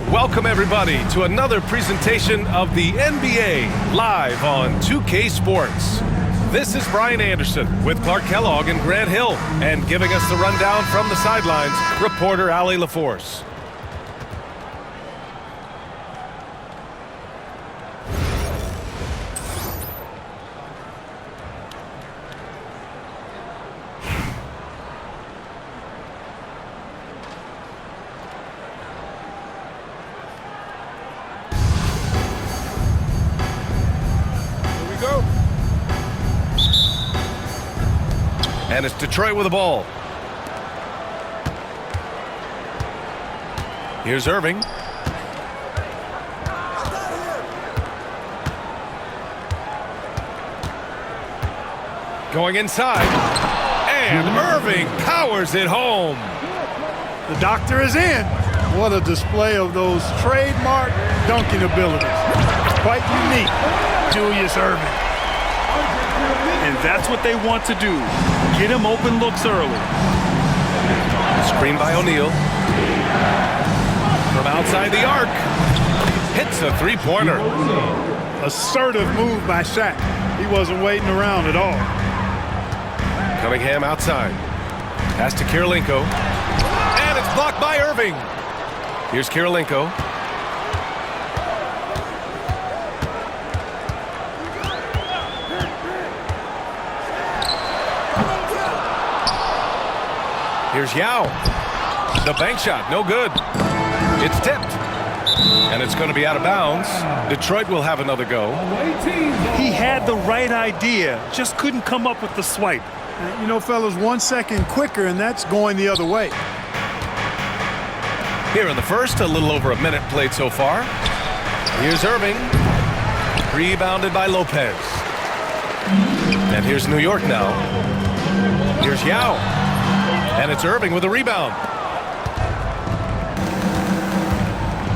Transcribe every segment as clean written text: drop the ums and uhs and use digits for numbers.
Welcome everybody to another presentation of the NBA live on 2K Sports. This is Brian Anderson with Clark Kellogg and Grant Hill, and giving us the rundown from the sidelines, reporter Ali LaForce. And it's Detroit with the ball. Here's Irving. Going inside. And Irving powers it home. The doctor is in. What a display of those trademark dunking abilities. Quite unique, Julius Irving. And that's what they want to do. Get him open looks early. Screen by O'Neal. From outside the arc. Hits a three-pointer. Assertive move by Shaq. He wasn't waiting around at all. Cunningham outside. Pass to Kirilenko. And it's blocked by Irving. Here's Kirilenko. Here's Yao. The bank shot, no good. It's tipped. And it's going to be out of bounds. Detroit will have another go. He had the right idea, just couldn't come up with the swipe. You know, fellas, 1 second quicker, and that's going the other way. Here in the first, a little over a minute played so far. Here's Irving. Rebounded by Lopez. And here's New York now. Here's Yao. And it's Irving with a rebound.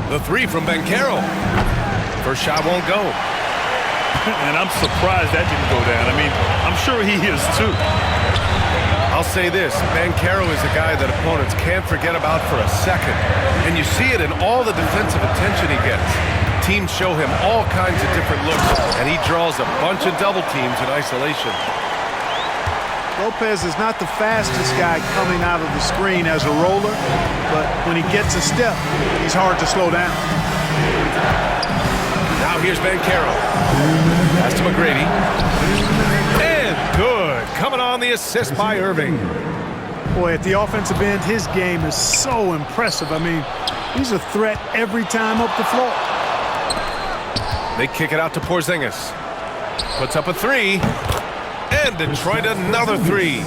The three from Banchero. First shot won't go. And I'm surprised that didn't go down. I mean, I'm sure he is too. I'll say this, Banchero is a guy that opponents can't forget about for a second. And you see it in all the defensive attention he gets. Teams show him all kinds of different looks, and he draws a bunch of double teams in isolation. Lopez is not the fastest guy coming out of the screen as a roller, but when he gets a step, he's hard to slow down. Now here's Banchero. Pass to McGrady. And good. Coming on the assist by Irving. Boy, at the offensive end, his game is so impressive. I mean, he's a threat every time up the floor. They kick it out to Porzingis. Puts up a three. And Detroit another three.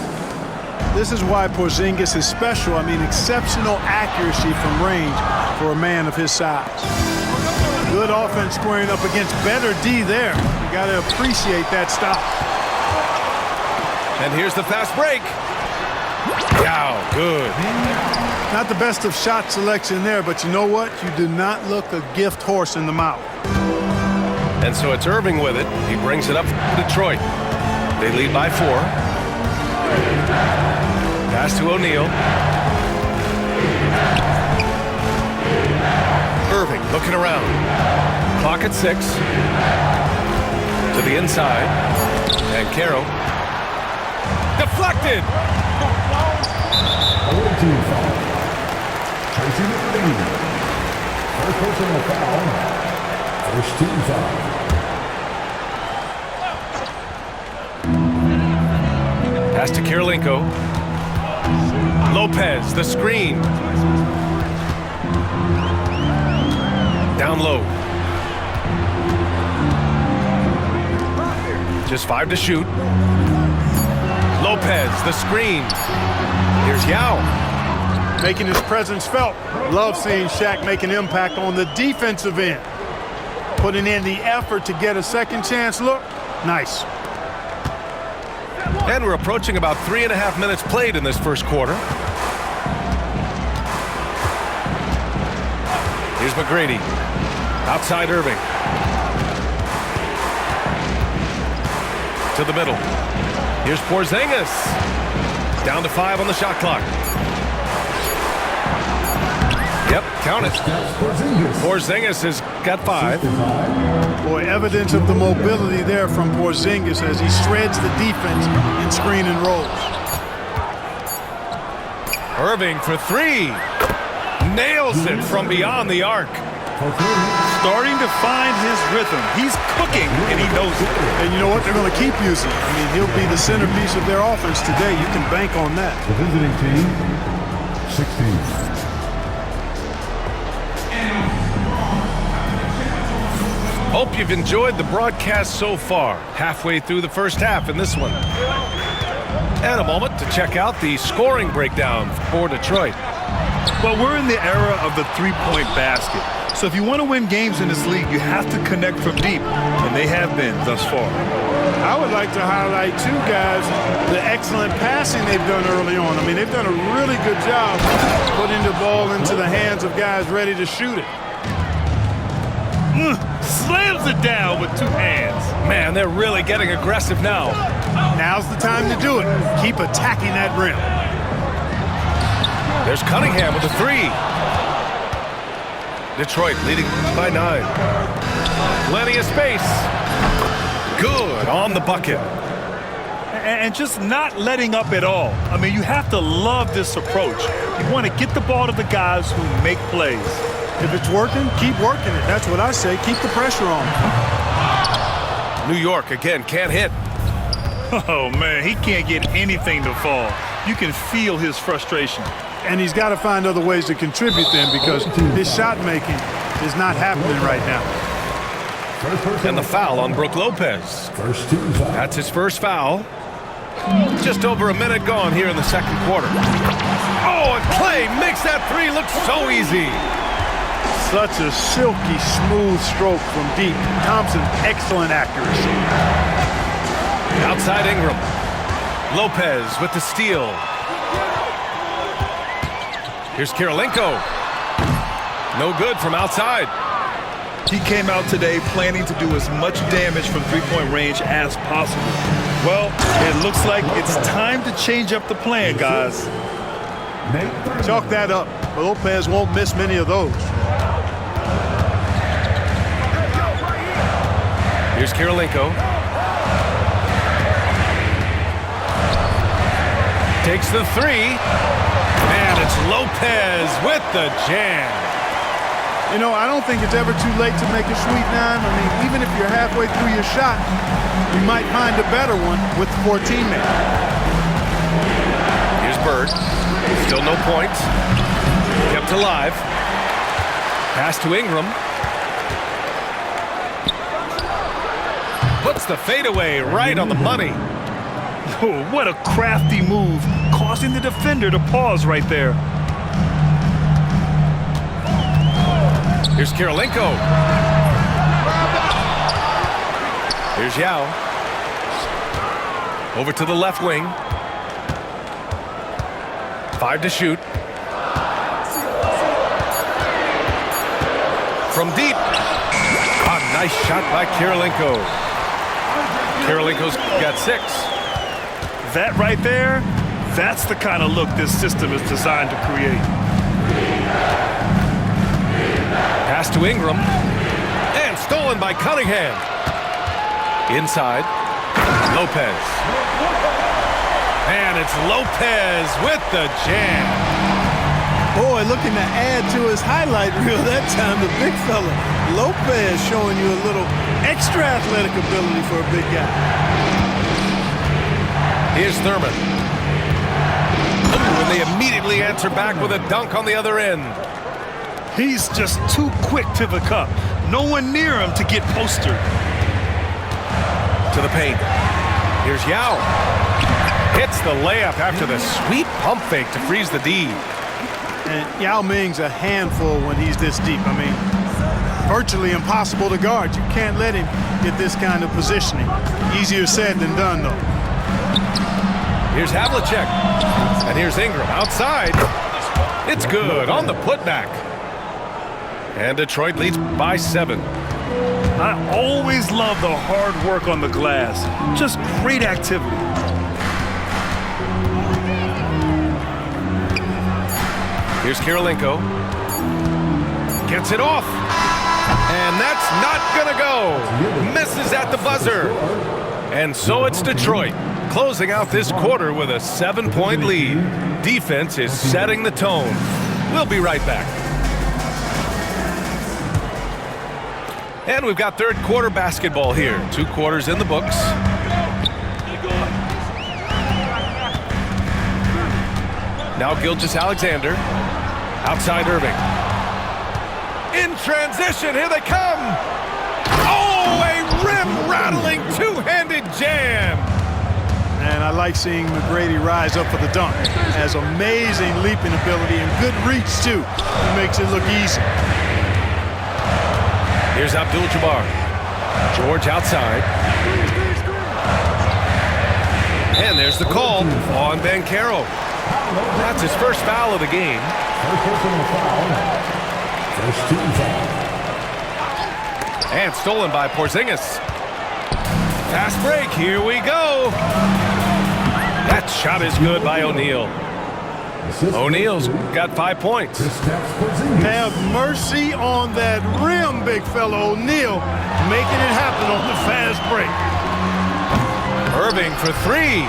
This is why Porzingis is special. I mean, exceptional accuracy from range for a man of his size. Good offense squaring up against better D there. You got to appreciate that stop. And here's the fast break. Wow, good. Not the best of shot selection there, but you know what? You do not look a gift horse in the mouth. And so it's Irving with it. He brings it up for Detroit. They lead by 4. Pass to O'Neal. Irving looking around. Clock at 6. To the inside. And Caro. Deflected. Team foul. Tracy McGrady. First personal foul. First team foul. Pass to Kirilenko. Lopez, the screen. Down low. Just 5 to shoot. Lopez, the screen. Here's Yao. Making his presence felt. Love seeing Shaq make an impact on the defensive end. Putting in the effort to get a second chance look. Nice. And we're approaching about 3.5 minutes played in this first quarter. Here's McGrady. Outside Irving. to the middle. Here's Porzingis. Down to 5 on the shot clock. Yep, count it. Porzingis has got 5. Boy, evidence of the mobility there from Porzingis as he shreds the defense in screen and rolls. Irving for 3. Nails it from beyond the arc. Starting to find his rhythm. He's cooking, and he knows it. And you know what? They're going to keep using him. I mean, he'll be the centerpiece of their offense today. You can bank on that. The visiting team, 16. Hope you've enjoyed the broadcast so far. Halfway through the first half in this one. And a moment to check out the scoring breakdown for Detroit. Well, we're in the era of the three-point basket. So if you want to win games in this league, you have to connect from deep, and they have been thus far. I would like to highlight two guys, the excellent passing they've done early on. I mean, they've done a really good job putting the ball into the hands of guys ready to shoot it. Slams it down with 2 hands. Man, they're really getting aggressive now. Now's the time to do it. Keep attacking that rim. There's Cunningham with a 3. Detroit leading by 9. Plenty of space. Good on the bucket. And just not letting up at all. I mean, you have to love this approach. You want to get the ball to the guys who make plays. If it's working, keep working it. That's what I say. Keep the pressure on. New York, again, can't hit. Oh, man, he can't get anything to fall. You can feel his frustration. And he's got to find other ways to contribute then because his shot making is not happening right now. And the foul on Brook Lopez. First team foul. That's his first foul. Just over a minute gone here in the second quarter. Oh, and Clay makes that 3 look so easy. Such a silky, smooth stroke from deep. Thompson, excellent accuracy. Outside Ingram. Lopez with the steal. Here's Kirilenko. No good from outside. He came out today planning to do as much damage from three-point range as possible. Well, it looks like it's time to change up the plan, guys. Chalk that up. Lopez won't miss many of those. Here's Kirilenko. Takes the 3. And it's Lopez with the jam. You know, I don't think it's ever too late to make a sweet 9. I mean, even if you're halfway through your shot, you might find a better one with the 4 teammates. Here's Bird. Still no points. Kept alive. Pass to Ingram. Puts the fadeaway right on the money. Oh, what a crafty move, causing the defender to pause right there. Here's Kirilenko. Here's Yao. Over to the left wing. 5 to shoot. From deep. A nice shot by Kirilenko. Kirilenko's got 6. That right there, that's the kind of look this system is designed to create. Pass to Ingram. And stolen by Cunningham. Inside. Lopez. And it's Lopez with the jam. Boy, looking to add to his highlight reel that time, the big fella. Lopez showing you a little extra athletic ability for a big guy. Here's Thurman. Ooh, and they immediately answer back with a dunk on the other end. He's just too quick to the cup. No one near him to get postered. To the paint. Here's Yao. Hits the layup after the sweet pump fake to freeze the D. And Yao Ming's a handful when he's this deep. I mean, virtually impossible to guard. You can't let him get this kind of positioning. Easier said than done, though. Here's Havlicek. And here's Ingram outside. It's good on the putback. And Detroit leads by 7. I always love the hard work on the glass. Just great activity. Here's Kirilenko. Gets it off. And that's not gonna go. Misses at the buzzer. And so it's Detroit closing out this quarter with a 7-point lead. Defense is setting the tone. We'll be right back. And we've got third quarter basketball here. 2 quarters in the books. Now Gilgeous-Alexander. Outside Irving. In transition, here they come. Oh, a rim-rattling two-handed jam. And I like seeing McGrady rise up for the dunk. Has amazing leaping ability and good reach, too. It makes it look easy. Here's Abdul-Jabbar. George outside. And there's the call on Banchero. That's his first foul of the game. First personal foul. First team foul. And stolen by Porzingis. Fast break, here we go. That shot is good by O'Neal. O'Neal's got 5 points. Have mercy on that rim, big fella O'Neal, making it happen on the fast break. Irving for 3.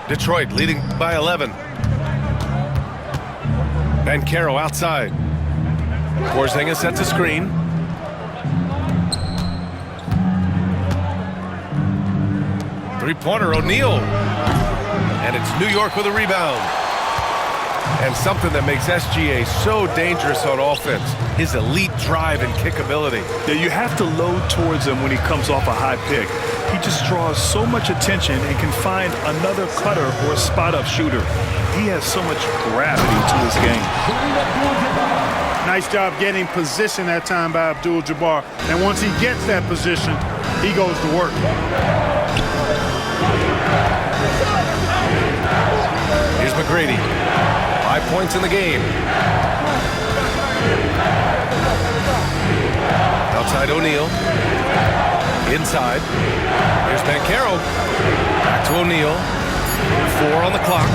Detroit leading by 11. Banchero outside. Porzingis sets a screen. Three-pointer, O'Neal. And it's New York with a rebound. And something that makes SGA so dangerous on offense, his elite drive and kick ability. Yeah, you have to load towards him when he comes off a high pick. He just draws so much attention and can find another cutter or a spot-up shooter. He has so much gravity to his game. Nice job getting position that time by Abdul-Jabbar. And once he gets that position, he goes to work. Here's McGrady. 5 points in the game. Outside O'Neal. Inside. Here's Banchero. Back to O'Neal. 4 on the clock.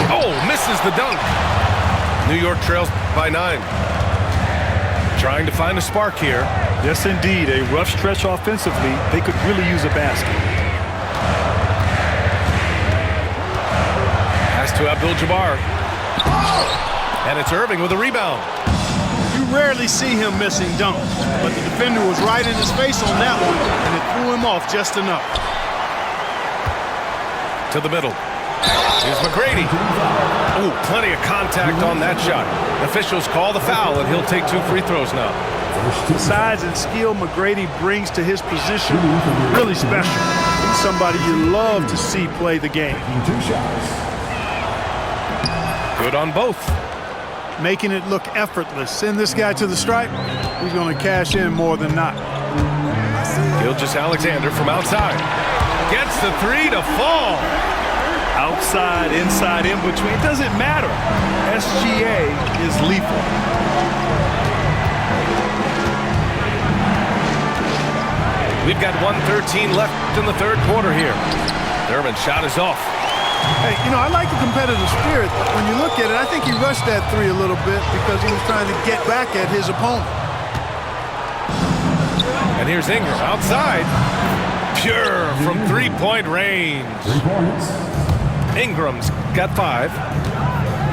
Oh, misses the dunk. New York trails by 9. Trying to find a spark here. Yes, indeed. A rough stretch offensively. They could really use a basket. Pass to Abdul-Jabbar. And it's Irving with a rebound. You rarely see him missing dunks, but the defender was right in his face on that one, and it threw him off just enough. To the middle. Here's McGrady. Oh, plenty of contact on that shot. Officials call the foul, and he'll take 2 free throws now. The size and skill McGrady brings to his position, really special. He's somebody you love to see play the game. 2 shots. Good on both. Making it look effortless. Send this guy to the stripe, he's going to cash in more than not. Gilgeous-Alexander from outside. Gets the 3 to fall. Outside, inside, in between, it doesn't matter. SGA is lethal. We've got 1:13 left in the third quarter here. Thurman's shot is off. Hey, you know, I like the competitive spirit. When you look at it, I think he rushed that 3 a little bit because he was trying to get back at his opponent. And here's Ingram outside. Pure from 3-point range. 3 points. Ingram's got 5.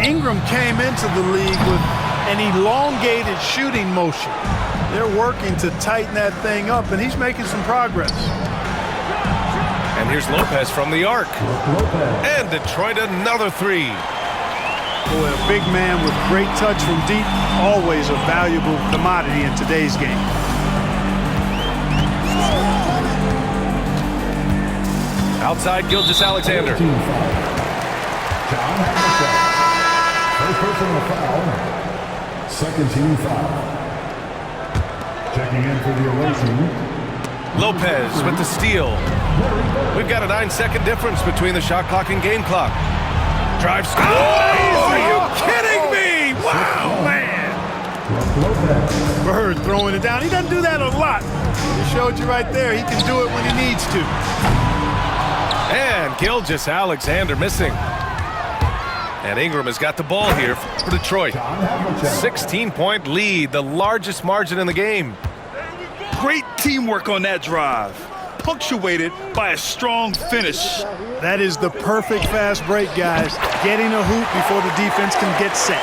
Ingram came into the league with an elongated shooting motion. They're working to tighten that thing up, and he's making some progress. And here's Lopez from the arc. Lopez. And Detroit another 3. Boy, a big man with great touch from deep, always a valuable commodity in today's game. Outside Gilgeous-Alexander. Team foul. John Havlicek. First personal foul. Second team foul. Checking in for the away team. Lopez with the steal. We've got a 9-second difference between the shot clock and game clock. Drive score. Oh, are you kidding me? Wow, man. Lopez. Bird throwing it down. He doesn't do that a lot. He showed you right there. He can do it when he needs to. And Gilgeous-Alexander missing. And Ingram has got the ball here for Detroit. 16-point lead, the largest margin in the game. Great teamwork on that drive, punctuated by a strong finish. That is the perfect fast break, guys. Getting a hoop before the defense can get set.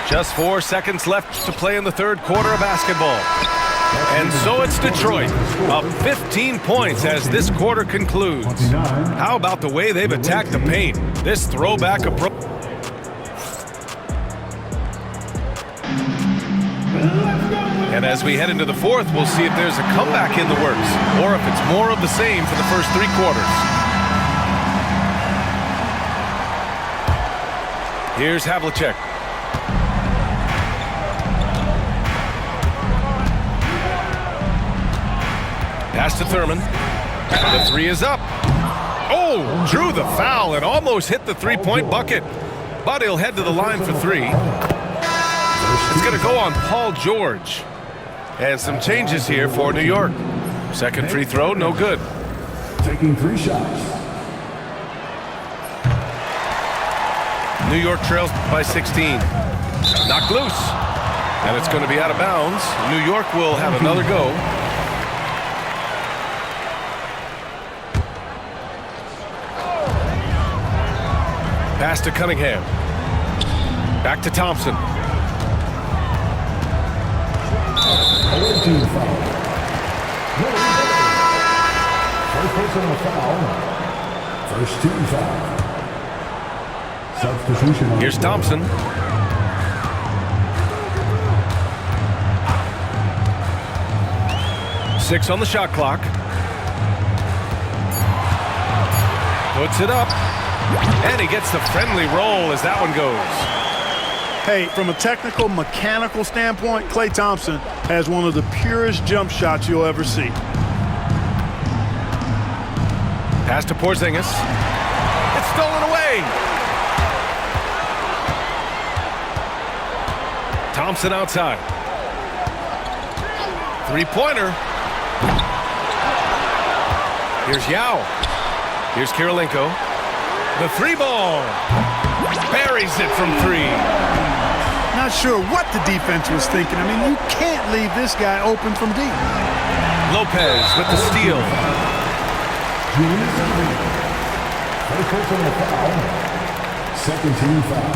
Just 4 seconds left to play in the third quarter of basketball. And so it's Detroit, up 15 points as this quarter concludes. How about the way they've attacked the paint? This throwback approach. And as we head into the fourth, we'll see if there's a comeback in the works, or if it's more of the same for the first 3 quarters. Here's Havlicek. Pass to Thurman. The 3 is up. Oh, drew the foul and almost hit the 3-point bucket. But he'll head to the line for 3. It's going to go on Paul George. And some changes here for New York. Second free throw, no good. Taking 3 shots. New York trails by 16. Knocked loose. And it's going to be out of bounds. New York will have another go. Pass to Cunningham. Back to Thompson. Team foul. First personal foul. First team foul. Substitution. Here's Thompson. Six on the shot clock. Puts it up. And he gets the friendly roll as that one goes. Hey, from a technical, mechanical standpoint, Klay Thompson has one of the purest jump shots you'll ever see. Pass to Porzingis. It's stolen away. Thompson outside. 3-pointer. Here's Yao. Here's Kirilenko. The 3-ball. Buries it from 3. Not sure what the defense was thinking. I mean, you can't leave this guy open from deep. Lopez with the steal. First personal foul. Second team foul.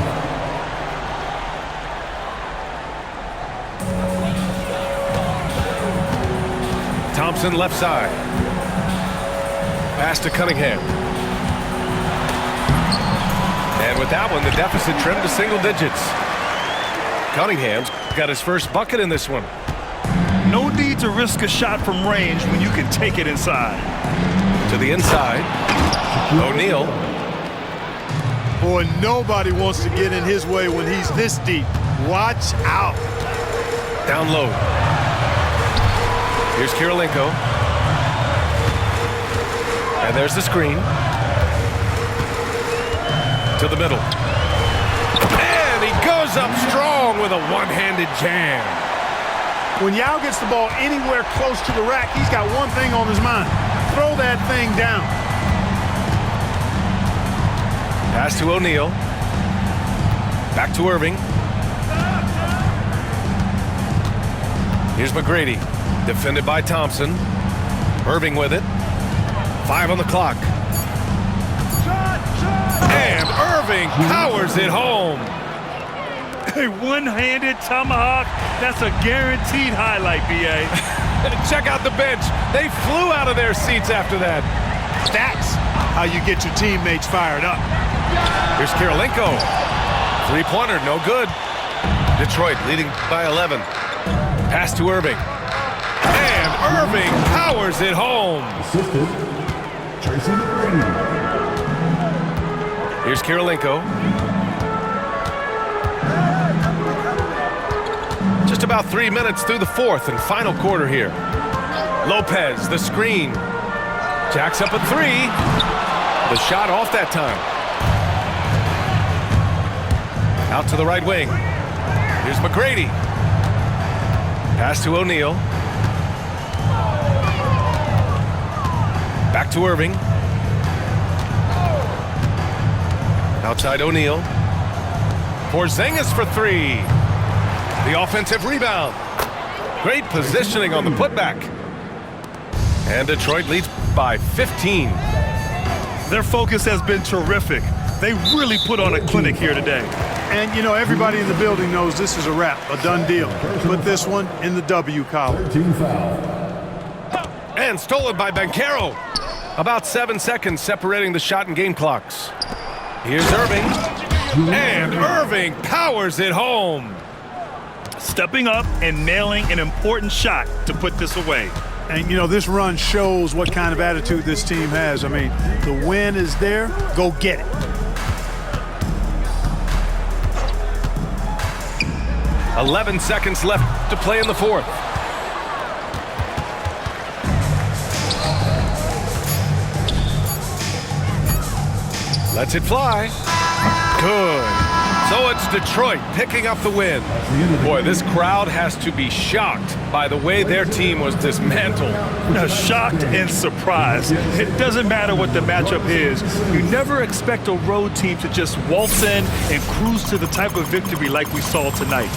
Thompson left side. Pass to Cunningham. And with that one, the deficit trimmed to single digits. Cunningham's got his first bucket in this one. No need to risk a shot from range when you can take it inside. To the inside. O'Neal. Boy, nobody wants to get in his way when he's this deep. Watch out. Down low. Here's Kirilenko. And there's the screen. To the middle. And he goes up strong with a one-handed jam. When Yao gets the ball anywhere close to the rack, he's got one thing on his mind. Throw that thing down. Pass to O'Neal. Back to Irving. Here's McGrady. Defended by Thompson. Irving with it. 5 on the clock. And Irving powers it home. A one-handed tomahawk. That's a guaranteed highlight, B.A. Check out the bench. They flew out of their seats after that. That's how you get your teammates fired up. Here's Kirilenko. 3-pointer, no good. Detroit leading by 11. Pass to Irving. And Irving powers it home. Assisted. Tracy McGrady. Here's Kirilenko. Just about 3 minutes through the fourth and final quarter here. Lopez, the screen. Jacks up a 3. The shot off that time. Out to the right wing. Here's McGrady. Pass to O'Neal. Back to Irving. Outside O'Neal. Porzingis for three. The offensive rebound. Great positioning on the putback. And Detroit leads by 15. Their focus has been terrific. They really put on a clinic here today. And, you know, everybody in the building knows this is a wrap, a done deal. Put this one in the W column. Team foul. And stolen by Banchero. About 7 seconds separating the shot and game clocks. Here's Irving. And Irving powers it home. Stepping up and nailing an important shot to put this away. And, you know, this run shows what kind of attitude this team has. I mean, the win is there. Go get it. 11 seconds left to play in the fourth. Lets it fly. Good. So it's Detroit picking up the win. Boy, this crowd has to be shocked by the way their team was dismantled. Shocked and surprised. It doesn't matter what the matchup is. You never expect a road team to just waltz in and cruise to the type of victory like we saw tonight.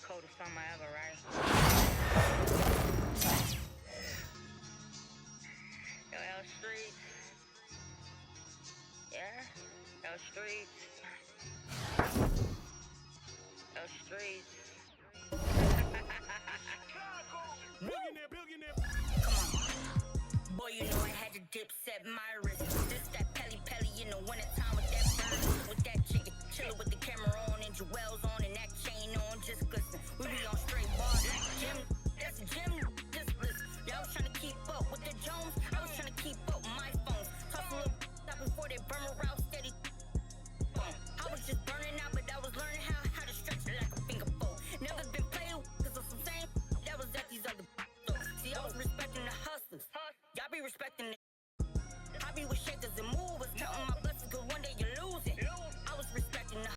Coldest summer ever, right? Yo, L Street. Yeah? L Street. L Street. Come on. Boy, you know I had to dip set my wrist. This that Pelly Pelly in the wintertime with that bird. With that chicken chillin' with the